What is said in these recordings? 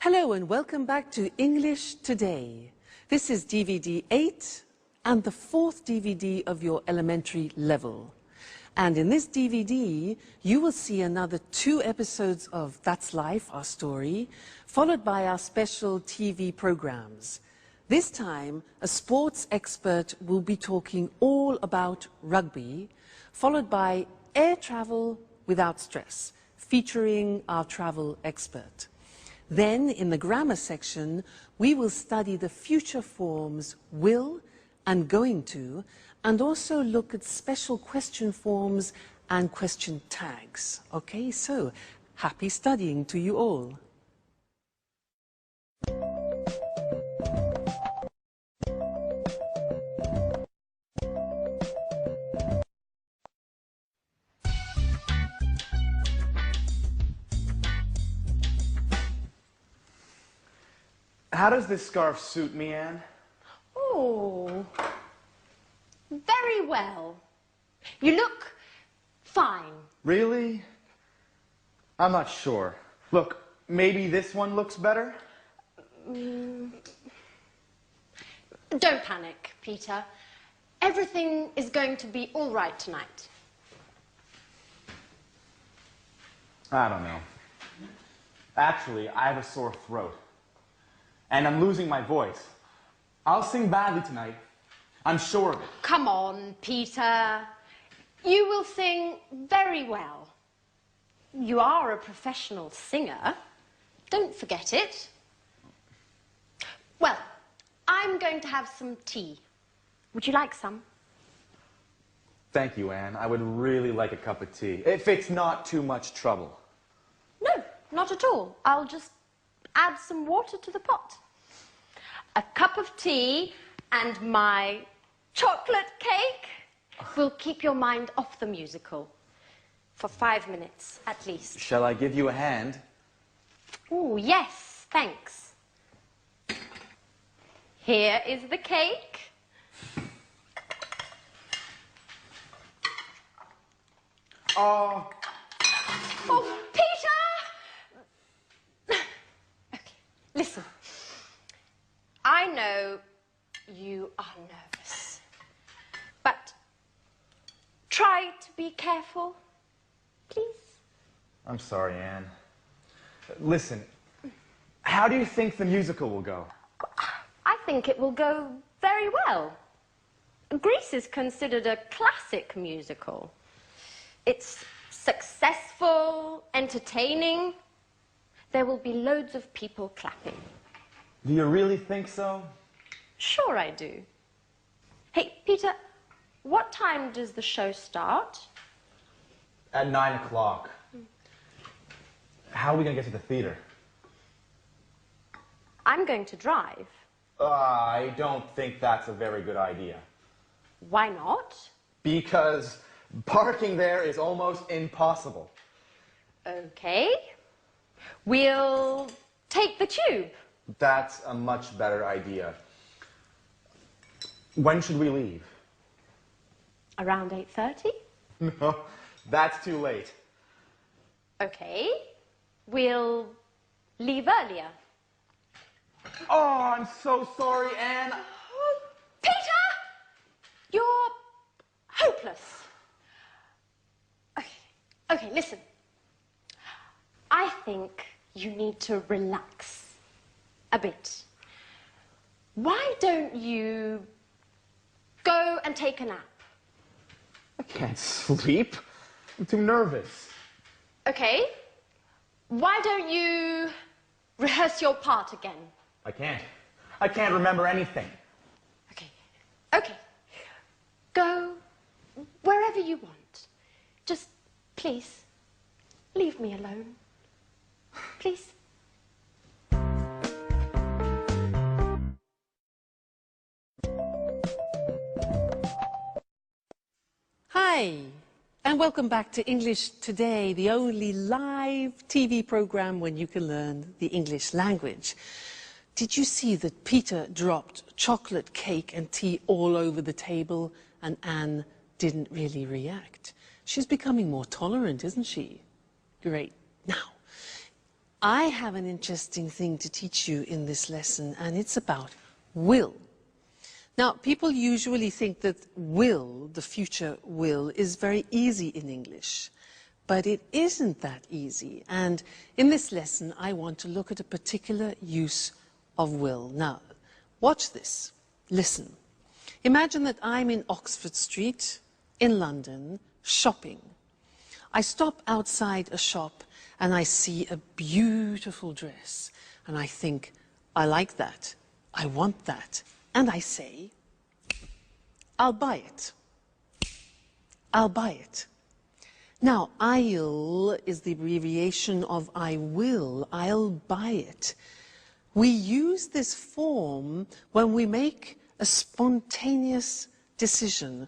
Hello and welcome back to English Today. This is DVD 8 and the fourth DVD of your elementary level. And in this DVD, you will see another 2 episodes of That's Life, our story, followed by our special TV programs. This time, a sports expert will be talking all about rugby, followed by air travel without stress, featuring our travel expert. Then, in the grammar section, we will study the future forms will and going to, and also look at special question forms and question tags. Okay, so happy studying to you all. How does this scarf suit me, Anne? Oh, very well. You look fine. Really? I'm not sure. Look, maybe this one looks better? Don't panic, Peter. Everything is going to be all right tonight. I don't know. Actually, I have a sore throat. And I'm losing my voice. I'll sing badly tonight. I'm sure of it. Come on, Peter. You will sing very well. You are a professional singer. Don't forget it. Well, I'm going to have some tea. Would you like some? Thank you, Anne. I would really like a cup of tea, if it's not too much trouble. No, not at all. I'll just add some water to the pot. A cup of tea and my chocolate cake will keep your mind off the musical for 5 minutes at least. Shall I give you a hand? Oh, yes, thanks. Here is the cake. Oh, Peter! Okay, listen. I know you are nervous, but try to be careful, please. I'm sorry, Anne. Listen, how do you think the musical will go? I think it will go very well. Grease is considered a classic musical. It's successful, entertaining. There will be loads of people clapping. Do you really think so? Sure I do. Hey, Peter, what time does the show start? At 9 o'clock. How are we going to get to the theater? I'm going to drive. I don't think that's a very good idea. Why not? Because parking there is almost impossible. Okay. We'll take the tube. That's a much better idea. When should we leave? Around 8:30? No, that's too late. Okay. We'll leave earlier. Oh, I'm so sorry, Anne. Oh, Peter! You're hopeless. Okay, listen. I think you need to relax a bit. Why don't you go and take a nap? I can't sleep. I'm too nervous. Okay. Why don't you rehearse your part again? I can't. I can't remember anything. Okay. Go wherever you want. Just, please, leave me alone. Please. Hi, and welcome back to English Today, the only live TV program when you can learn the English language. Did you see that Peter dropped chocolate cake and tea all over the table and Anne didn't really react? She's becoming more tolerant, isn't she? Great. Now, I have an interesting thing to teach you in this lesson, and it's about will. Now, people usually think that will, the future will, is very easy in English. But it isn't that easy. And in this lesson, I want to look at a particular use of will. Now, watch this. Listen. Imagine that I'm in Oxford Street in London shopping. I stop outside a shop and I see a beautiful dress. And I think, I like that. I want that. And I say, I'll buy it. I'll buy it. Now, I'll is the abbreviation of I will. I'll buy it. We use this form when we make a spontaneous decision.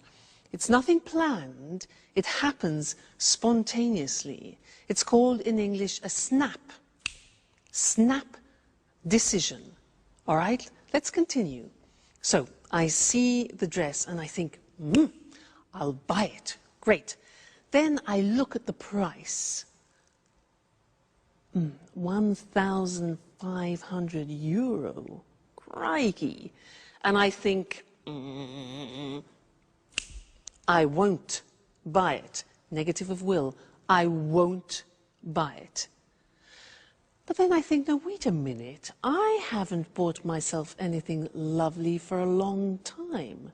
It's nothing planned. It happens spontaneously. It's called in English a snap. Snap decision. All right? Let's continue. So, I see the dress and I think, I'll buy it. Great. Then I look at the price. 1,500 euro. Crikey. And I think, I won't buy it. Negative of will. I won't buy it. But then I think, no, wait a minute. I haven't bought myself anything lovely for a long time.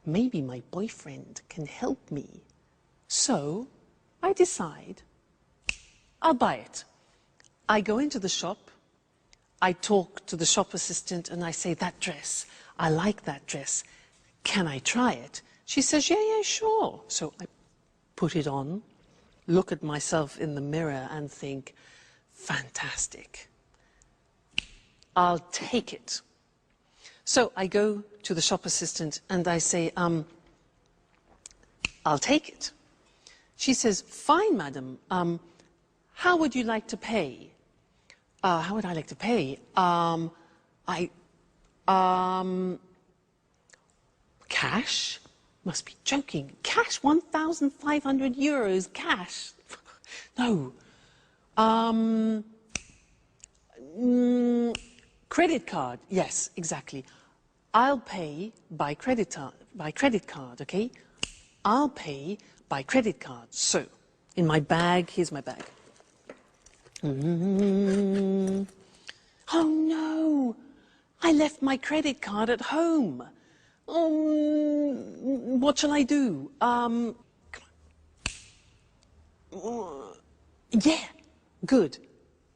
Maybe my boyfriend can help me. So I decide I'll buy it. I go into the shop, I talk to the shop assistant and I say, that dress, I like that dress. Can I try it? She says, yeah, sure. So I put it on, look at myself in the mirror and think, fantastic. I'll take it. So I go to the shop assistant and I say, I'll take it. She says, fine, madam. How would you like to pay? How would I like to pay? Cash? Must be joking. Cash? 1,500 euros cash? No. Credit card? Yes, exactly. I'll pay by credit card, okay? I'll pay by credit card. So, in my bag, here's my bag. Oh no! I left my credit card at home. What shall I do? Yeah, good.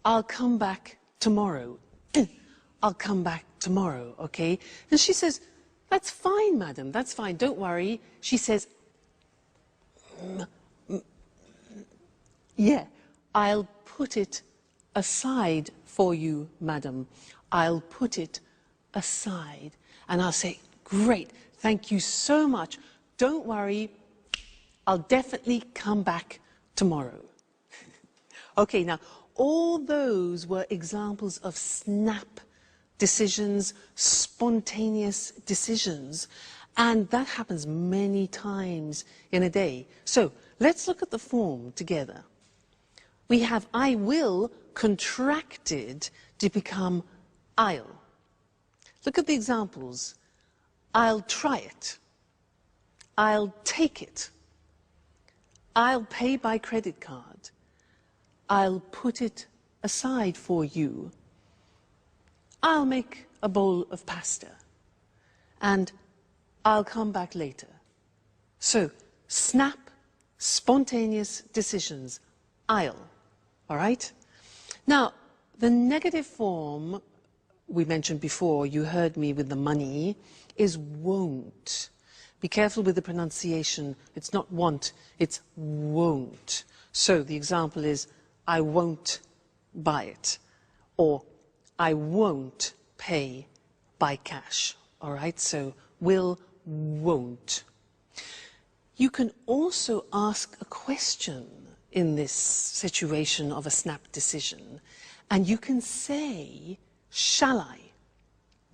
I'll come back tomorrow. I'll come back tomorrow, okay? And she says, that's fine, madam, that's fine, don't worry. She says, yeah, I'll put it aside for you, madam. I'll put it aside. And I'll say, great, thank you so much. Don't worry, I'll definitely come back tomorrow. Okay, now, all those were examples of snap decisions, spontaneous decisions, and that happens many times in a day. So, let's look at the form together. We have I will contracted to become I'll. Look at the examples. I'll try it. I'll take it. I'll pay by credit card. I'll put it aside for you. I'll make a bowl of pasta. And I'll come back later. So, snap, spontaneous decisions. I'll. All right? Now, the negative form we mentioned before, you heard me with the money, is won't. Be careful with the pronunciation. It's not want, it's won't. So the example is, I won't buy it. Or, I won't pay by cash. All right? So, will, won't. You can also ask a question in this situation of a snap decision. And you can say, shall I?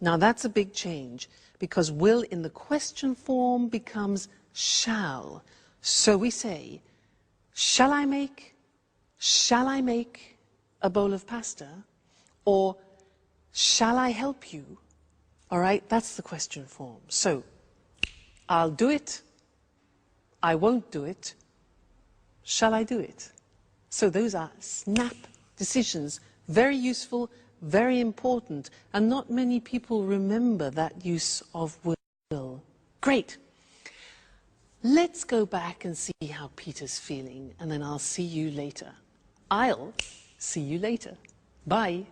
Now that's a big change because will in the question form becomes shall. So we say, shall I make a bowl of pasta? Or shall I help you? All right, that's the question form. So, I'll do it. I won't do it. Shall I do it? So those are snap decisions, very useful, very important, and not many people remember that use of will. Great. Let's go back and see how Peter's feeling, and then I'll see you later. I'll see you later. Bye.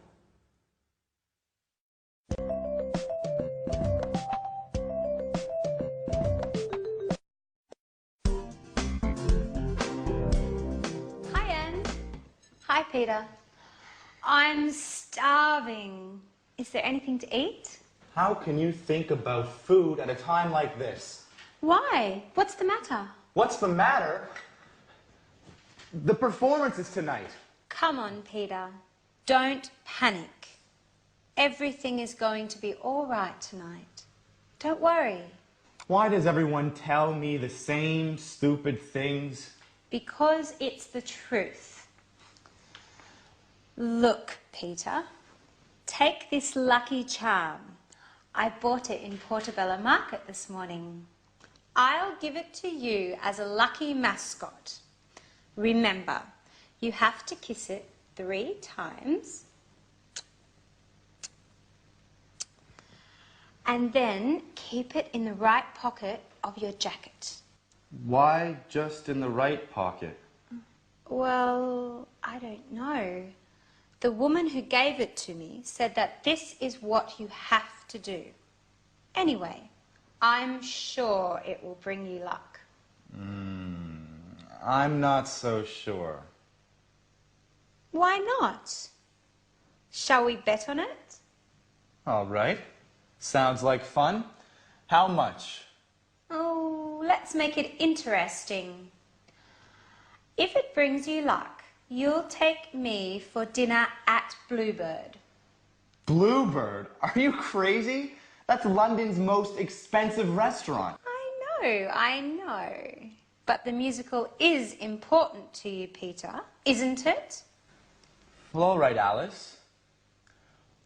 Hi, Anne. Hi, Peter. I'm starving. Is there anything to eat? How can you think about food at a time like this? Why? What's the matter? What's the matter? The performance is tonight. Come on, Peter. Don't panic. Everything is going to be all right tonight. Don't worry. Why does everyone tell me the same stupid things? Because it's the truth. Look, Peter. Take this lucky charm. I bought it in Portobello Market this morning. I'll give it to you as a lucky mascot. Remember, you have to kiss it 3 times. And then keep it in the right pocket of your jacket. Why just in the right pocket? Well, I don't know. The woman who gave it to me said that this is what you have to do. Anyway, I'm sure it will bring you luck. I'm not so sure. Why not? Shall we bet on it? All right. Sounds like fun. How much? Oh, let's make it interesting. If it brings you luck, you'll take me for dinner at Bluebird. Bluebird? Are you crazy? That's London's most expensive restaurant. I know. But the musical is important to you, Peter, isn't it? Well, all right, Alice.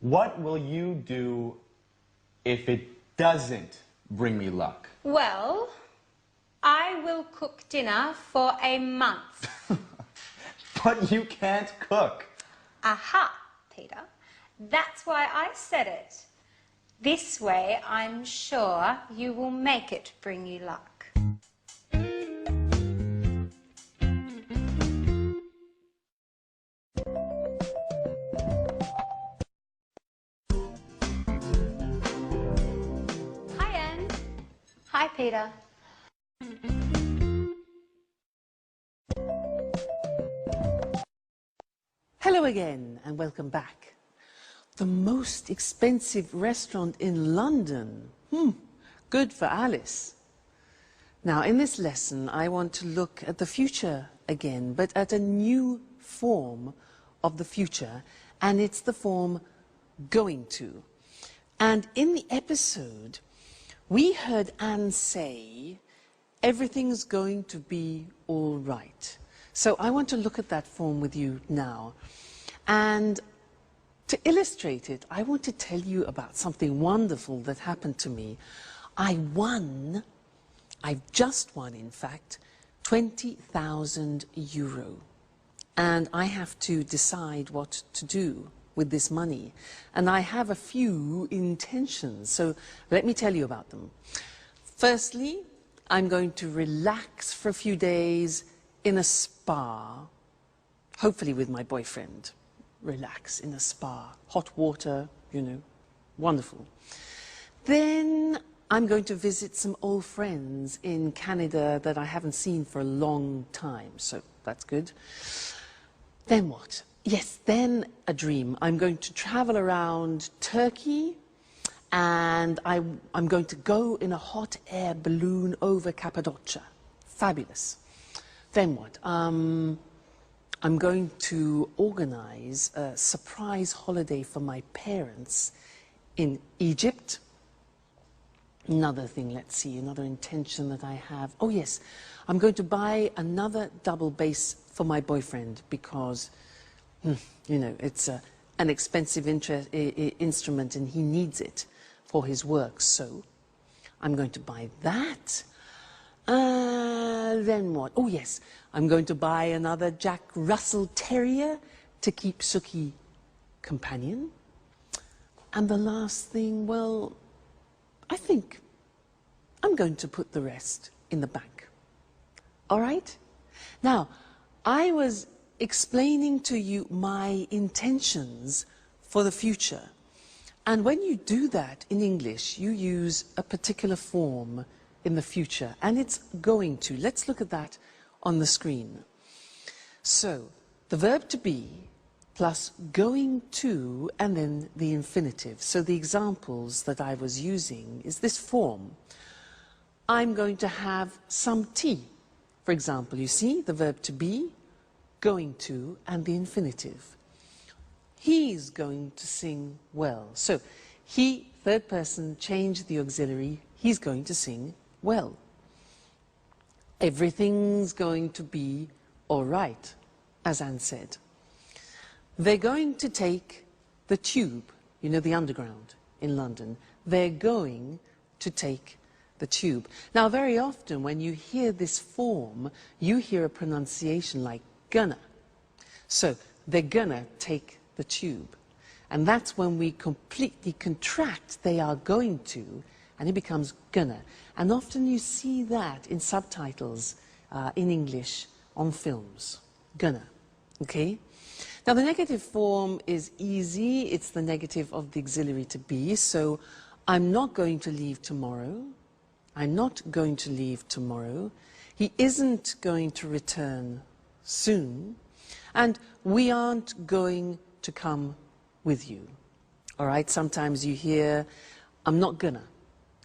What will you do if it doesn't bring me luck? Well, I will cook dinner for a month. But you can't cook. Aha, Peter. That's why I said it. This way, I'm sure you will make it bring you luck. Hi, Anne. Hi, Peter. Hello again and welcome back. The most expensive restaurant in London. Good for Alice. Now in this lesson I want to look at the future again, but at a new form of the future, and it's the form going to. And in the episode we heard Anne say everything's going to be all right. So I want to look at that form with you now. And to illustrate it, I want to tell you about something wonderful that happened to me. I've just won, in fact, 20,000 euro. And I have to decide what to do with this money. And I have a few intentions, so let me tell you about them. Firstly, I'm going to relax for a few days in a spa, hopefully with my boyfriend. Relax in a spa, hot water, you know, wonderful. Then I'm going to visit some old friends in Canada that I haven't seen for a long time, so that's good. Then what? Yes, then a dream. I'm going to travel around Turkey, and I'm going to go in a hot air balloon over Cappadocia. Fabulous. Then what? I'm going to organize a surprise holiday for my parents in Egypt. Another thing, let's see, another intention that I have. Oh yes, I'm going to buy another double bass for my boyfriend because You know, it's an expensive instrument and he needs it for his work. So I'm going to buy that. Then what? Oh, yes, I'm going to buy another Jack Russell Terrier to keep Suki companion. And the last thing, well, I think I'm going to put the rest in the bank. All right? Now, I was explaining to you my intentions for the future. And when you do that in English, you use a particular form in the future, and it's going to. Let's look at that on the screen. So, the verb to be plus going to and then the infinitive. So the examples that I was using is this form. I'm going to have some tea. For example, you see the verb to be, going to, and the infinitive. He's going to sing well. So he, third person, changed the auxiliary. He's going to sing well. Everything's going to be all right, as Anne said. They're going to take the tube, you know, the underground in London. They're going to take the tube. Now, very often when you hear this form, you hear a pronunciation like gonna. So they're gonna take the tube. And that's when we completely contract they are going to, and it becomes gonna. And often you see that in subtitles in English on films. Gonna. Okay? Now, the negative form is easy. It's the negative of the auxiliary to be. So, I'm not going to leave tomorrow. I'm not going to leave tomorrow. He isn't going to return soon. And we aren't going to come with you. All right? Sometimes you hear, I'm not gonna.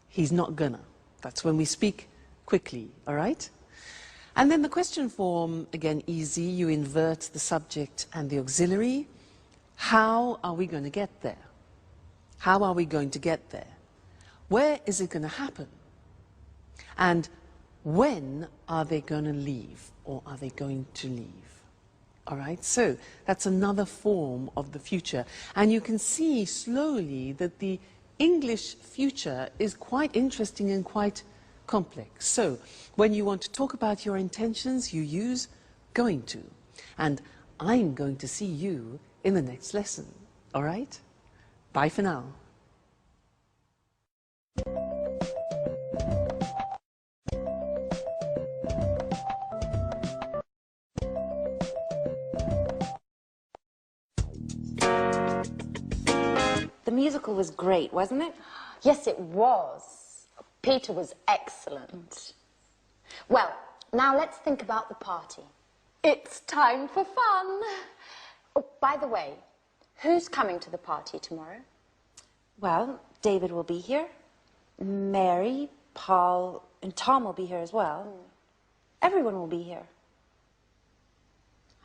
He's not gonna. That's when we speak quickly. All right? And then the question form, again, easy. You invert the subject and the auxiliary. How are we going to get there? How are we going to get there? Where is it going to happen? And when are they going to leave, or are they going to leave? All right, so that's another form of the future. And you can see slowly that the English future is quite interesting and quite complex. So, when you want to talk about your intentions, you use going to. And I'm going to see you in the next lesson. All right? Bye for now. The musical was great, wasn't it? Yes, it was. Peter was excellent. Well, now let's think about the party. It's time for fun. Oh, by the way, who's coming to the party tomorrow? Well, David will be here. Mary, Paul, and Tom will be here as well. Everyone will be here.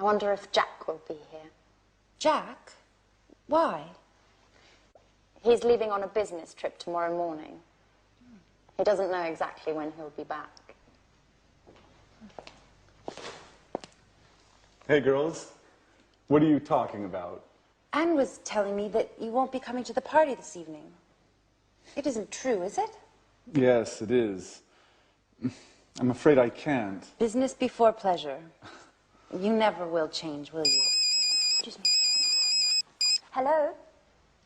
I wonder if Jack will be here. Jack? Why? He's leaving on a business trip tomorrow morning. He doesn't know exactly when he'll be back. Hey, girls. What are you talking about? Anne was telling me that you won't be coming to the party this evening. It isn't true, is it? Yes, it is. I'm afraid I can't. Business before pleasure. You never will change, will you? Excuse me. Hello?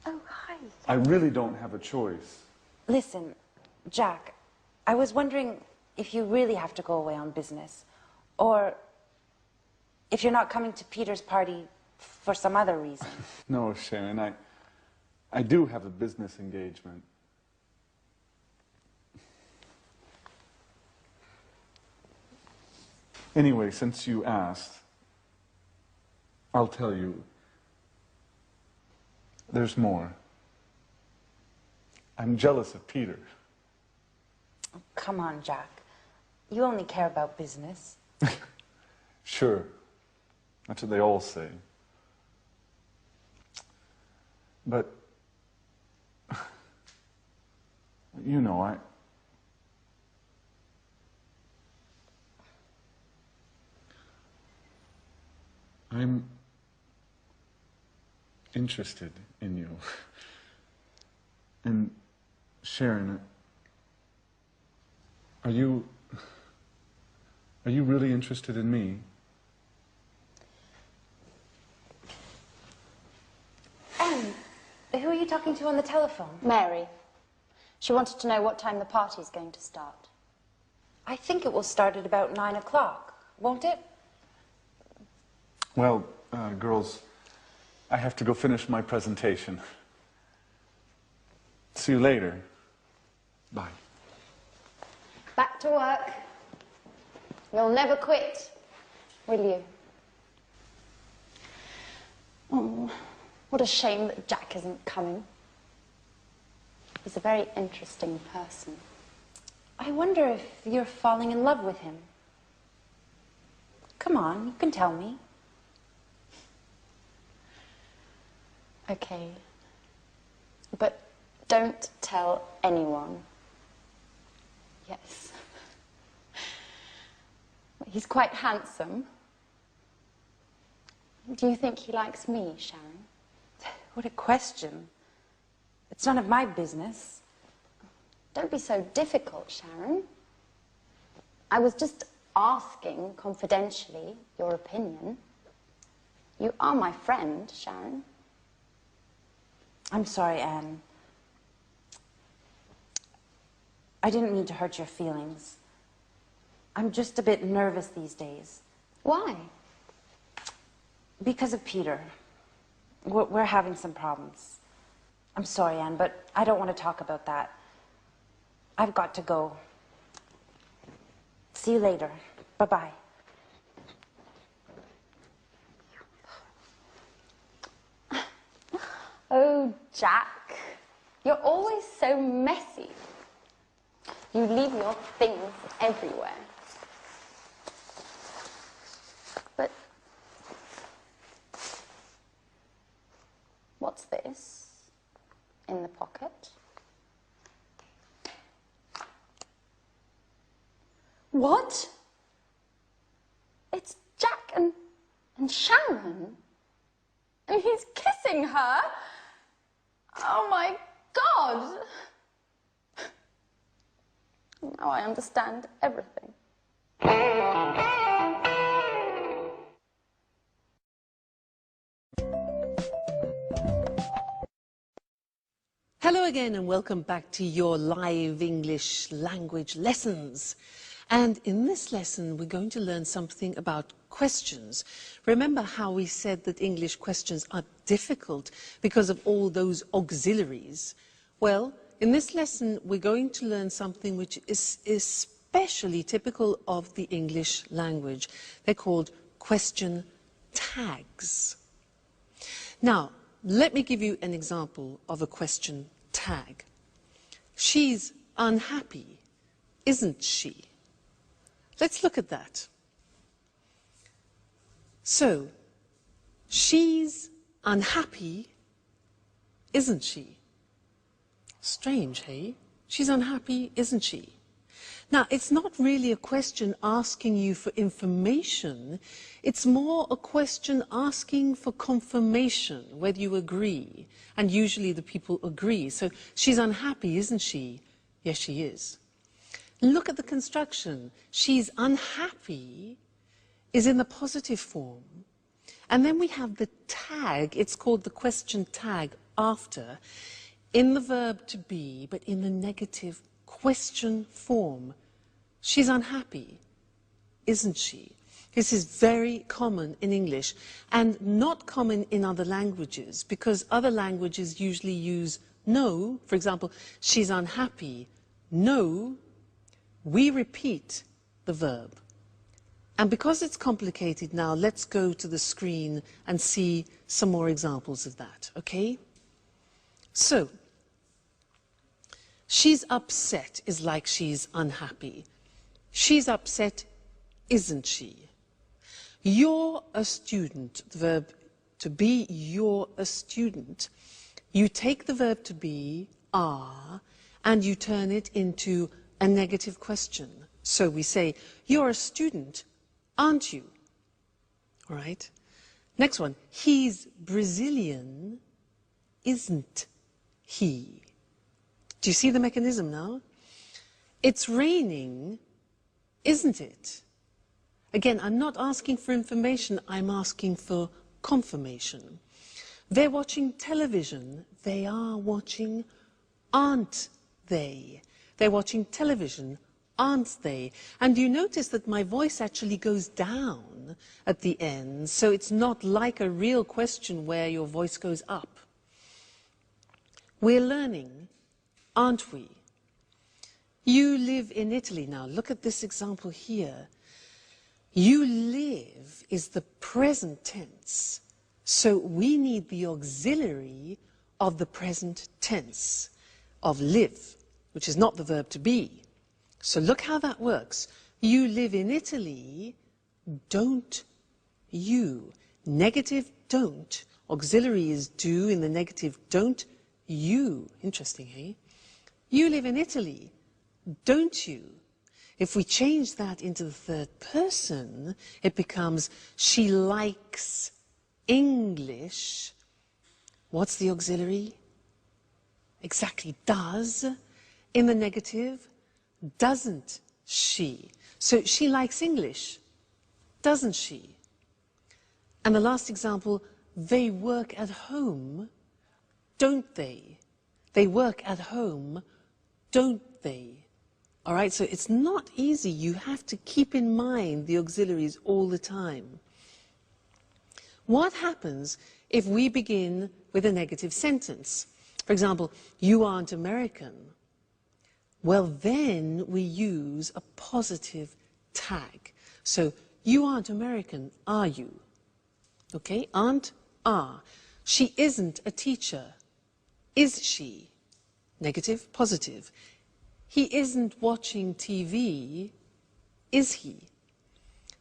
Oh, hi. I really don't have a choice. Listen, Jack, I was wondering if you really have to go away on business, or if you're not coming to Peter's party for some other reason. No, Sharon, I do have a business engagement. Anyway, since you asked, I'll tell you. There's more. I'm jealous of Peter. Oh, come on, Jack. You only care about business. Sure. That's what they all say. But, you know, I'm interested in you. And Sharon, are you really interested in me? Anne, who are you talking to on the telephone? Mary. She wanted to know what time the party's going to start. I think it will start at about 9 o'clock, won't it? Well, girls, I have to go finish my presentation. See you later. Bye. Back to work. You'll never quit, will you? Oh, what a shame that Jack isn't coming. He's a very interesting person. I wonder if you're falling in love with him. Come on, you can tell me. Okay. But don't tell anyone. Yes. He's quite handsome. Do you think he likes me, Sharon? What a question. It's none of my business. Don't be so difficult, Sharon. I was just asking, confidentially, your opinion. You are my friend, Sharon. I'm sorry, Anne. I didn't mean to hurt your feelings. I'm just a bit nervous these days. Why? Because of Peter. We're having some problems. I'm sorry, Anne, but I don't want to talk about that. I've got to go. See you later. Bye-bye. Oh, Jack, you're always so messy. You leave your things everywhere. But what's this in the pocket? What? It's Jack and Sharon. And he's kissing her. Oh my God. Now I understand everything. Hello again and welcome back to your live English language lessons. And in this lesson, we're going to learn something about questions. Remember how we said that English questions are difficult because of all those auxiliaries? Well, in this lesson, we're going to learn something which is especially typical of the English language. They're called question tags. Now, let me give you an example of a question tag. She's unhappy, isn't she? Let's look at that. So, she's unhappy, isn't she? Strange, hey? She's unhappy, isn't she? Now, it's not really a question asking you for information. It's more a question asking for confirmation, whether you agree. And usually the people agree. So, she's unhappy, isn't she? Yes, she is. Look at the construction. She's unhappy is in the positive form. And then we have the tag. It's called the question tag after, in the verb to be, but in the negative question form. She's unhappy, isn't she? This is very common in English and not common in other languages because other languages usually use no. For example, she's unhappy. No, we repeat the verb. And because it's complicated now, let's go to the screen and see some more examples of that, okay? So, she's upset is like she's unhappy. She's upset, isn't she? You're a student, the verb to be, you're a student. You take the verb to be, are, and you turn it into a negative question. So we say, you're a student, aren't you? All right? Next one. He's Brazilian, isn't he? Do you see the mechanism now? It's raining, isn't it? Again, I'm not asking for information, I'm asking for confirmation. They're watching television. They are watching, aren't they? They're watching television, aren't they? And you notice that my voice actually goes down at the end, so it's not like a real question where your voice goes up. We're learning, aren't we? You live in Italy. Now, look at this example here. You live is the present tense, so we need the auxiliary of the present tense of live, which is not the verb to be. So look how that works. You live in Italy, don't you? Negative don't. Auxiliary is do in the negative don't you. Interesting, eh? You live in Italy, don't you? If we change that into the third person, it becomes she likes English. What's the auxiliary? Exactly, does. In the negative, doesn't she? So she likes English, doesn't she? And the last example, they work at home, don't they? They work at home, don't they? All right, so it's not easy. You have to keep in mind the auxiliaries all the time. What happens if we begin with a negative sentence? For example, you aren't American. Well, then we use a positive tag. So, you aren't American, are you? Okay, aren't, are. She isn't a teacher. Is she? Negative, positive. He isn't watching TV, is he?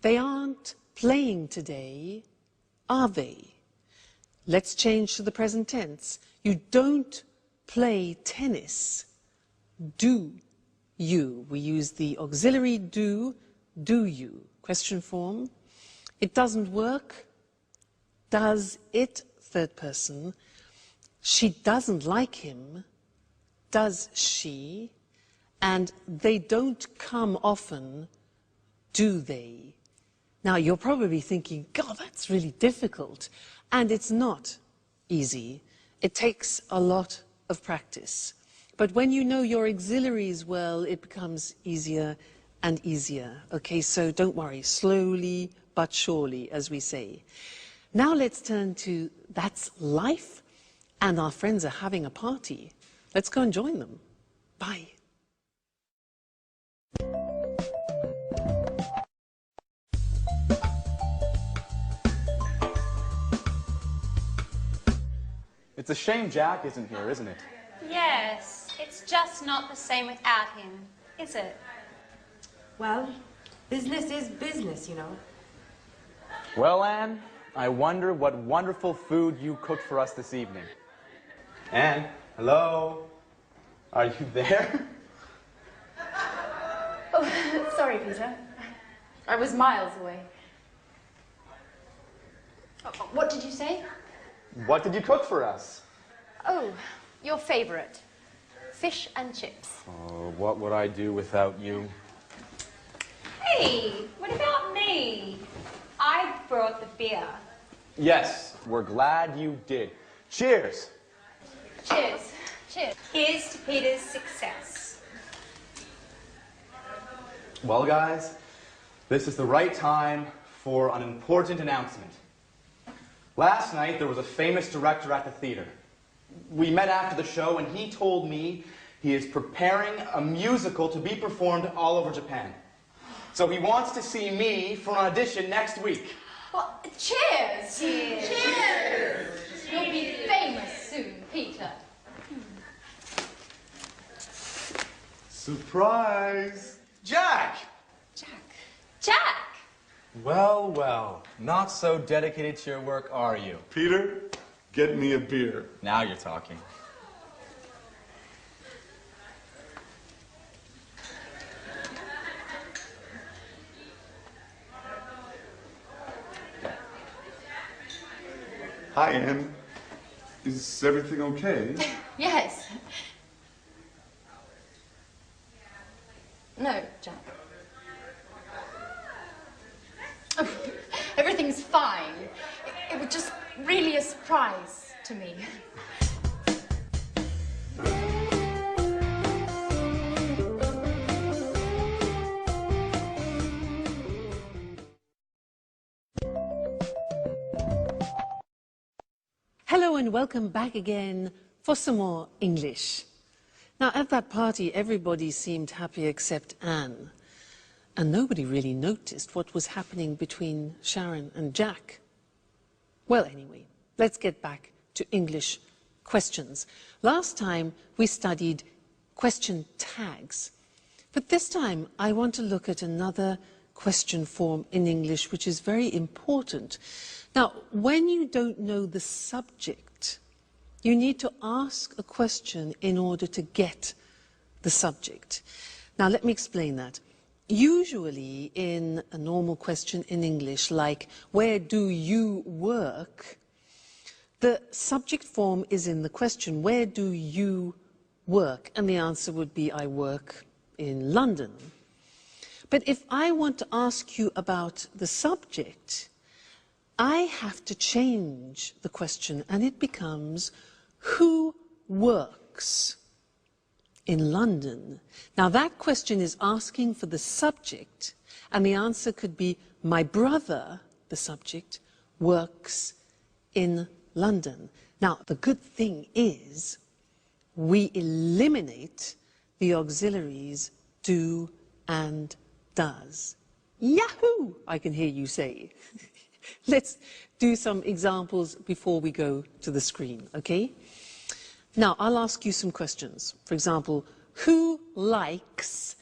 They aren't playing today, are they? Let's change to the present tense. You don't play tennis, do you? We use the auxiliary do you? Question form. It doesn't work, does it? Third person. She doesn't like him, does she? And they don't come often, do they? Now, you're probably thinking, God, that's really difficult. And it's not easy. It takes a lot of practice. But when you know your auxiliaries well, it becomes easier and easier. Okay, so don't worry, slowly but surely, as we say. Now let's turn to that's life, and our friends are having a party. Let's go and join them. Bye. It's a shame Jack isn't here, isn't it? Yes, it's just not the same without him, is it? Well, business is business, you know. Well, Anne, I wonder what wonderful food you cooked for us this evening. Anne, hello? Are you there? Oh, sorry, Peter. I was miles away. What did you say? What did you cook for us? Oh, your favorite. Fish and chips. Oh, what would I do without you? Hey, what about me? I brought the beer. Yes, we're glad you did. Cheers! Cheers. Cheers. Here's to Peter's success. Well, guys, this is the right time for an important announcement. Last night, there was a famous director at the theater. We met after the show, and he told me he is preparing a musical to be performed all over Japan. So he wants to see me for an audition next week. Well, cheers! Cheers! Cheers! You'll be famous soon, Peter. Surprise! Jack! Jack! Well, well, not so dedicated to your work, are you? Peter, get me a beer. Now you're talking. Hi, Anne. Is everything okay? Yes. No, Jack. Oh, everything's fine. It was just really a surprise to me. Hello and welcome back again for some more English. Now, at that party, everybody seemed happy except Anne. And nobody really noticed what was happening between Sharon and Jack. Well, anyway, let's get back to English questions. Last time we studied question tags. But this time I want to look at another question form in English which is very important. Now, when you don't know the subject, you need to ask a question in order to get the subject. Now, let me explain that. Usually in a normal question in English, like, where do you work? The subject form is in the question, where do you work? And the answer would be, I work in London. But if I want to ask you about the subject, I have to change the question and it becomes, who works in London? Now that question is asking for the subject and the answer could be, my brother, the subject, works in London. Now the good thing is we eliminate the auxiliaries do and does. Yahoo! I can hear you say. Let's do some examples before we go to the screen, okay? Now, I'll ask you some questions. For example, who likes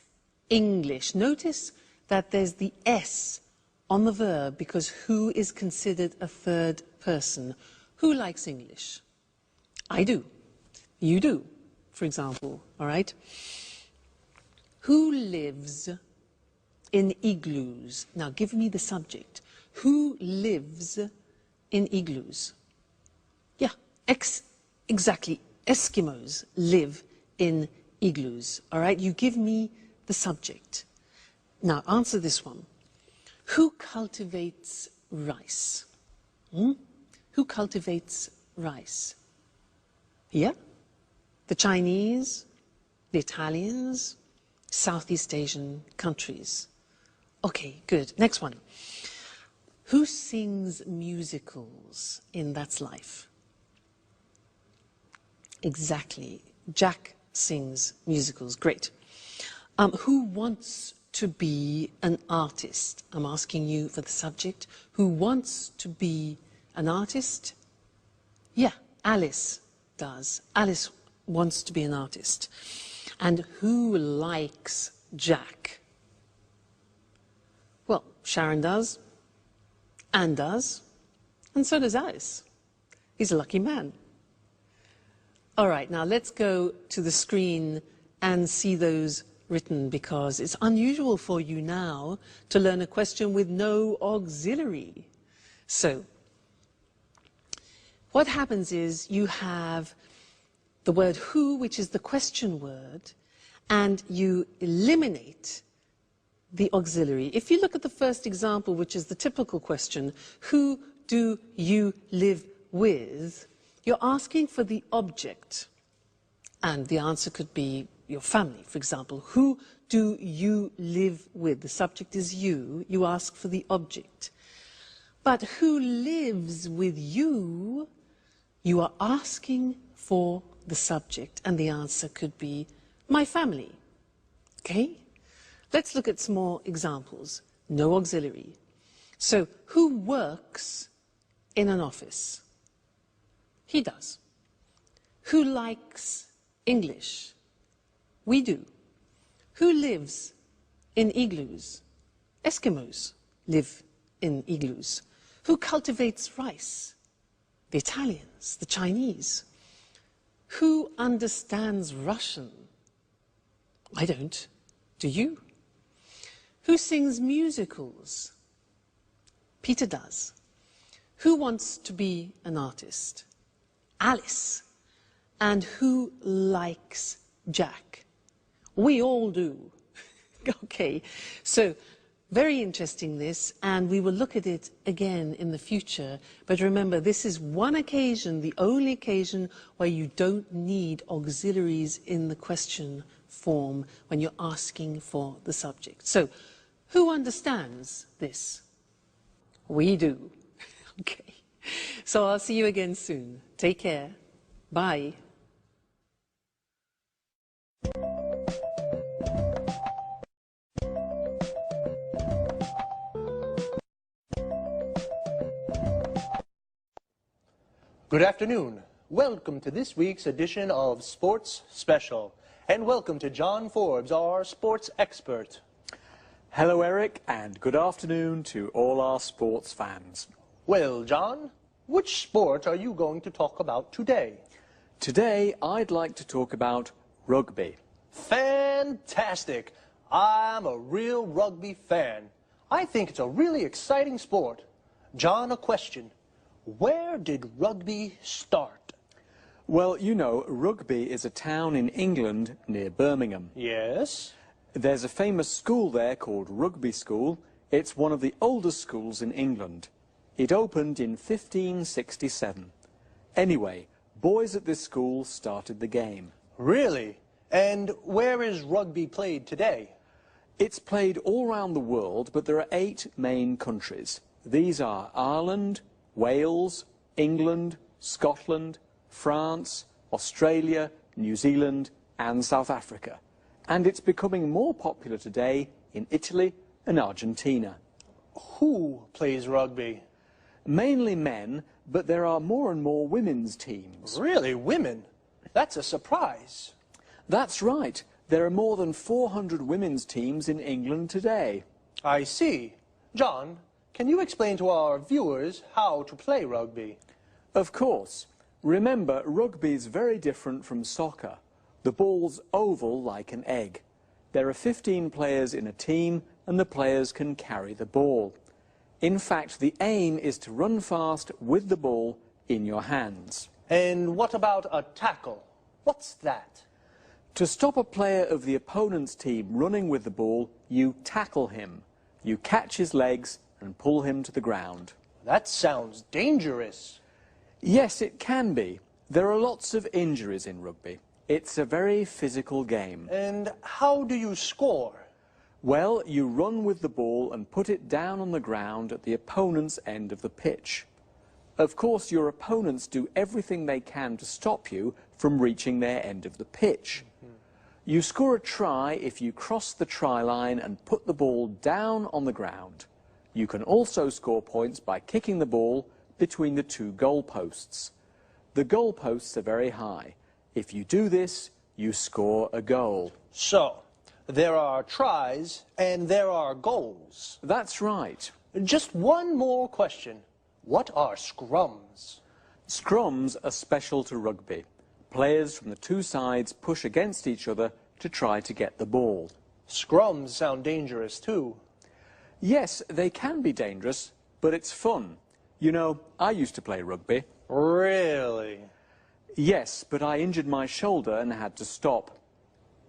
English? Notice that there's the S on the verb because who is considered a third person. Who likes English? I do. You do, for example, all right? Who lives in igloos? Now, give me the subject. Who lives in igloos? Yeah, exactly. Eskimos live in igloos, all right? You give me the subject. Now, answer this one. Who cultivates rice? Who cultivates rice? Yeah? The Chinese, the Italians, Southeast Asian countries. Okay, good. Next one. Who sings musicals in That's Life? Exactly. Jack sings musicals. Great. Who wants to be an artist? I'm asking you for the subject. Who wants to be an artist? Yeah, Alice does. Alice wants to be an artist. And who likes Jack? Well, Sharon does. Anne does, and so does Alice. He's a lucky man. All right, now let's go to the screen and see those written because it's unusual for you now to learn a question with no auxiliary. So, what happens is you have the word who, which is the question word, and you eliminate the auxiliary. If you look at the first example, which is the typical question, who do you live with? You're asking for the object. And the answer could be your family, for example. Who do you live with? The subject is you. You ask for the object. But who lives with you? You are asking for the subject. And the answer could be my family. Okay? Let's look at some more examples. No auxiliary. So, who works in an office? He does. Who likes English? We do. Who lives in igloos? Eskimos live in igloos. Who cultivates rice? The Italians, the Chinese. Who understands Russian? I don't. Do you? Who sings musicals? Peter does. Who wants to be an artist? Alice. And who likes Jack? We all do. Okay, so very interesting this, and we will look at it again in the future. But remember, this is one occasion, the only occasion where you don't need auxiliaries in the question form when you're asking for the subject. So, who understands this? We do. Okay. So I'll see you again soon. Take care. Bye. Good afternoon. Welcome to this week's edition of Sports Special. And welcome to John Forbes, our sports expert. Hello, Eric, and good afternoon to all our sports fans. Well, John, which sport are you going to talk about today? Today, I'd like to talk about rugby. Fantastic! I'm a real rugby fan. I think it's a really exciting sport. John, a question. Where did rugby start? Well, you know, Rugby is a town in England near Birmingham. Yes? There's a famous school there called Rugby School. It's one of the oldest schools in England. It opened in 1567. Anyway, boys at this school started the game. Really? And where is rugby played today? It's played all around the world, but there are 8 main countries. These are Ireland, Wales, England, Scotland, France, Australia, New Zealand and South Africa. And it's becoming more popular today in Italy and Argentina. Who plays rugby? Mainly men, but there are more and more women's teams. Really? Women? That's a surprise. That's right. There are more than 400 women's teams in England today. I see. John, can you explain to our viewers how to play rugby? Of course. Remember, rugby is very different from soccer. The ball's oval like an egg. There are 15 players in a team and the players can carry the ball. In fact, the aim is to run fast with the ball in your hands. And what about a tackle? What's that? To stop a player of the opponent's team running with the ball, you tackle him. You catch his legs and pull him to the ground. That sounds dangerous. Yes, it can be. There are lots of injuries in rugby. It's a very physical game. And how do you score? Well, you run with the ball and put it down on the ground at the opponent's end of the pitch. Of course, your opponents do everything they can to stop you from reaching their end of the pitch. You score a try if you cross the try line and put the ball down on the ground. You can also score points by kicking the ball between the 2 goalposts. The goalposts are very high. If you do this, you score a goal. So, there are tries and there are goals. That's right. Just one more question. What are scrums? Scrums are special to rugby. Players from the 2 sides push against each other to try to get the ball. Scrums sound dangerous too. Yes, they can be dangerous, but it's fun. You know, I used to play rugby. Really? Yes, but I injured my shoulder and had to stop.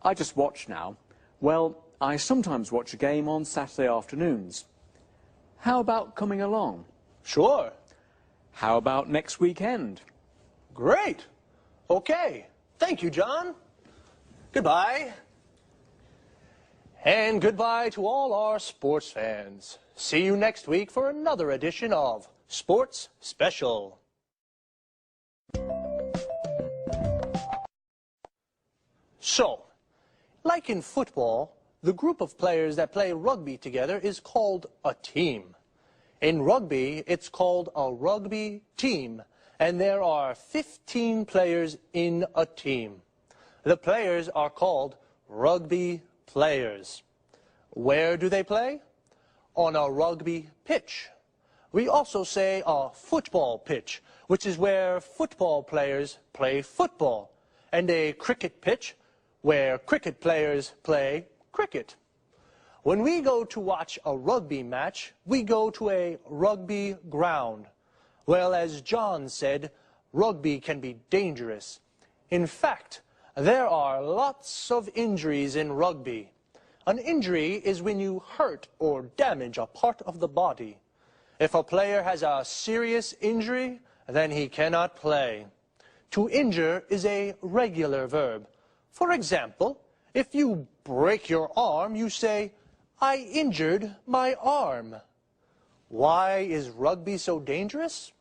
I just watch now. Well, I sometimes watch a game on Saturday afternoons. How about coming along? Sure. How about next weekend? Great. Okay. Thank you, John. Goodbye. And goodbye to all our sports fans. See you next week for another edition of Sports Special. So, like in football, the group of players that play rugby together is called a team. In rugby, it's called a rugby team, and there are 15 players in a team. The players are called rugby players. Where do they play? On a rugby pitch. We also say a football pitch, which is where football players play football, and a cricket pitch, where cricket players play cricket. When we go to watch a rugby match, we go to a rugby ground. Well, as John said, rugby can be dangerous. In fact, there are lots of injuries in rugby. An injury is when you hurt or damage a part of the body. If a player has a serious injury, then he cannot play. To injure is a regular verb. For example, if you break your arm, you say, "I injured my arm." Why is rugby so dangerous?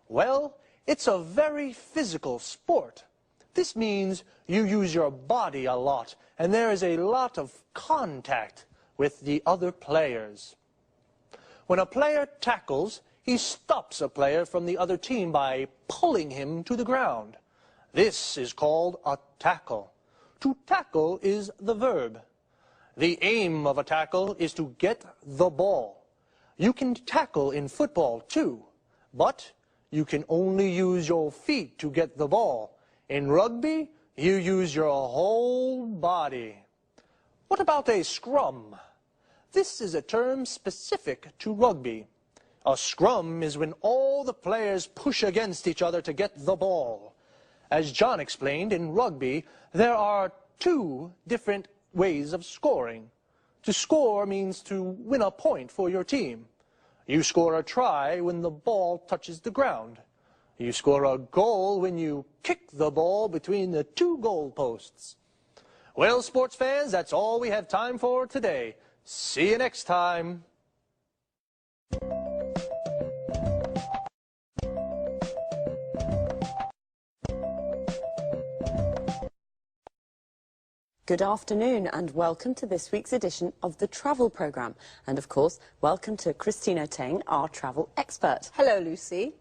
Well, it's a very physical sport. This means you use your body a lot, and there is a lot of contact with the other players. When a player tackles, he stops a player from the other team by pulling him to the ground. This is called a tackle. To tackle is the verb. The aim of a tackle is to get the ball. You can tackle in football too, but you can only use your feet to get the ball. In rugby, you use your whole body. What about a scrum? This is a term specific to rugby. A scrum is when all the players push against each other to get the ball. As John explained, in rugby, there are two different ways of scoring. To score means to win a point for your team. You score a try when the ball touches the ground. You score a goal when you kick the ball between the two goal posts. Well, sports fans, that's all we have time for today. See you next time. Good afternoon and welcome to this week's edition of the Travel Programme. And of course, welcome to Christine O'Tain, our travel expert. Hello, Lucy.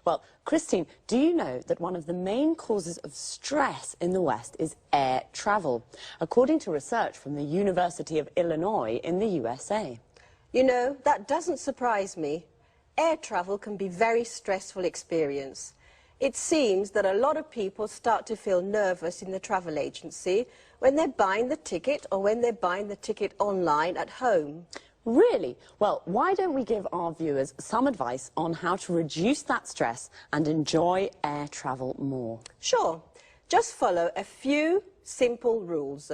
Well, Christine, do you know that one of the main causes of stress in the West is air travel, according to research from the University of Illinois in the USA? You know, that doesn't surprise me. Air travel can be a very stressful experience. It seems that a lot of people start to feel nervous in the travel agency when they're buying the ticket or when they're buying the ticket online at home. Really? Well, why don't we give our viewers some advice on how to reduce that stress and enjoy air travel more? Sure. Just follow a few simple rules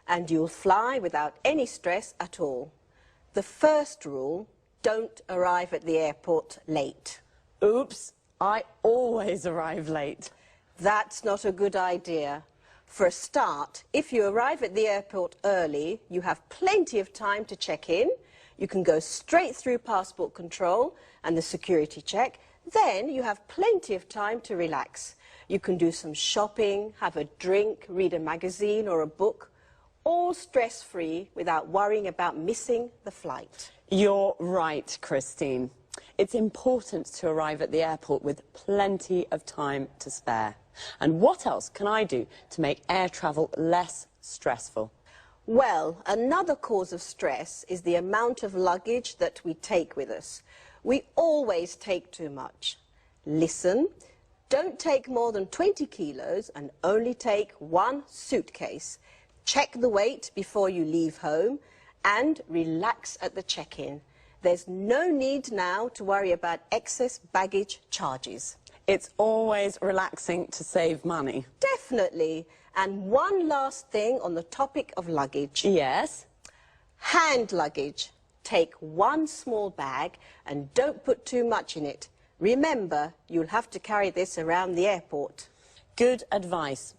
and you'll fly without any stress at all. The first rule, don't arrive at the airport late. Oops, I always arrive late. That's not a good idea. For a start, if you arrive at the airport early, you have plenty of time to check in. You can go straight through passport control and the security check. Then you have plenty of time to relax. You can do some shopping, have a drink, read a magazine or a book, all stress-free without worrying about missing the flight. You're right, Christine. It's important to arrive at the airport with plenty of time to spare. And what else can I do to make air travel less stressful? Well, another cause of stress is the amount of luggage that we take with us. We always take too much. Listen, don't take more than 20 kilos and only take one suitcase. Check the weight before you leave home and relax at the check-in. There's no need now to worry about excess baggage charges. It's always relaxing to save money. Definitely. And one last thing on the topic of luggage. Yes? Hand luggage. Take one small bag and don't put too much in it. Remember, you'll have to carry this around the airport. Good advice.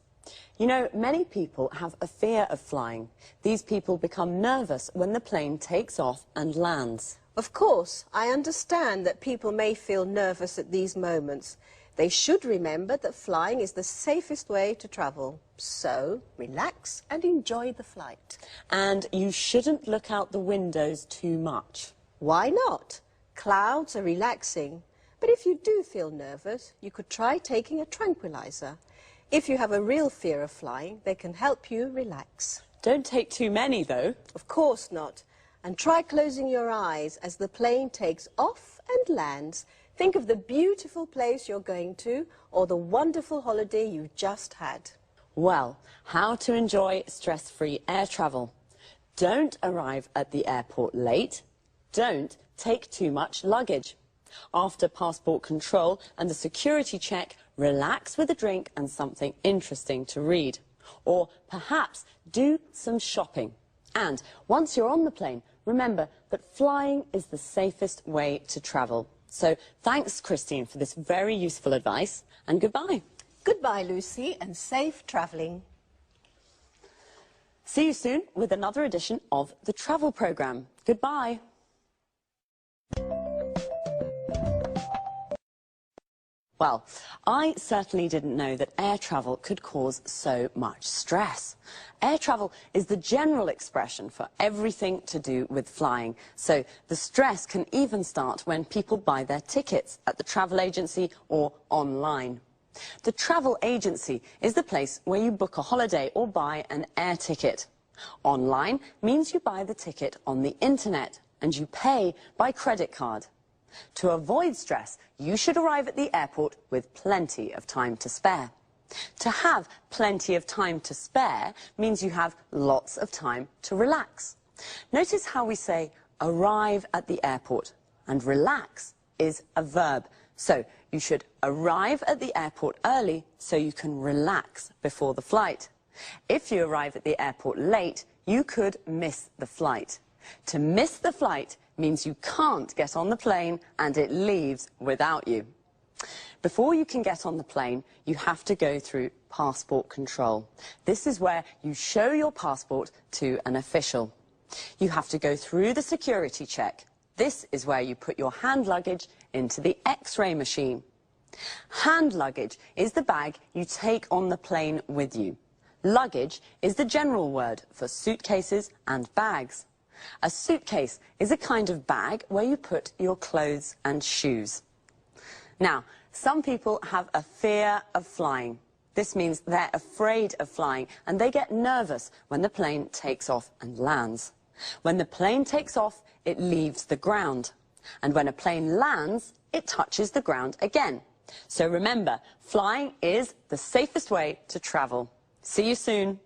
You know, many people have a fear of flying. These people become nervous when the plane takes off and lands. Of course, I understand that people may feel nervous at these moments. They should remember that flying is the safest way to travel. So, relax and enjoy the flight. And you shouldn't look out the windows too much. Why not? Clouds are relaxing. But if you do feel nervous, you could try taking a tranquilizer. If you have a real fear of flying, they can help you relax. Don't take too many, though. Of course not. And try closing your eyes as the plane takes off and lands. Think of the beautiful place you're going to or the wonderful holiday you just had. Well, how to enjoy stress-free air travel. Don't arrive at the airport late. Don't take too much luggage. After passport control and the security check, relax with a drink and something interesting to read. Or perhaps do some shopping. And once you're on the plane, remember that flying is the safest way to travel. So thanks, Christine, for this very useful advice, and goodbye. Goodbye, Lucy, and safe travelling. See you soon with another edition of the Travel Programme. Goodbye. Well, I certainly didn't know that air travel could cause so much stress. Air travel is the general expression for everything to do with flying. So the stress can even start when people buy their tickets at the travel agency or online. The travel agency is the place where you book a holiday or buy an air ticket. Online means you buy the ticket on the internet and you pay by credit card. To avoid stress, you should arrive at the airport with plenty of time to spare. To have plenty of time to spare means you have lots of time to relax. Notice how we say arrive at the airport, and relax is a verb. So you should arrive at the airport early so you can relax before the flight. If you arrive at the airport late, you could miss the flight. To miss the flight means you can't get on the plane and it leaves without you. Before you can get on the plane, you have to go through passport control. This is where you show your passport to an official. You have to go through the security check. This is where you put your hand luggage into the X-ray machine. Hand luggage is the bag you take on the plane with you. Luggage is the general word for suitcases and bags. A suitcase is a kind of bag where you put your clothes and shoes. Now, some people have a fear of flying. This means they're afraid of flying and they get nervous when the plane takes off and lands. When the plane takes off, it leaves the ground. And when a plane lands, it touches the ground again. So remember, flying is the safest way to travel. See you soon.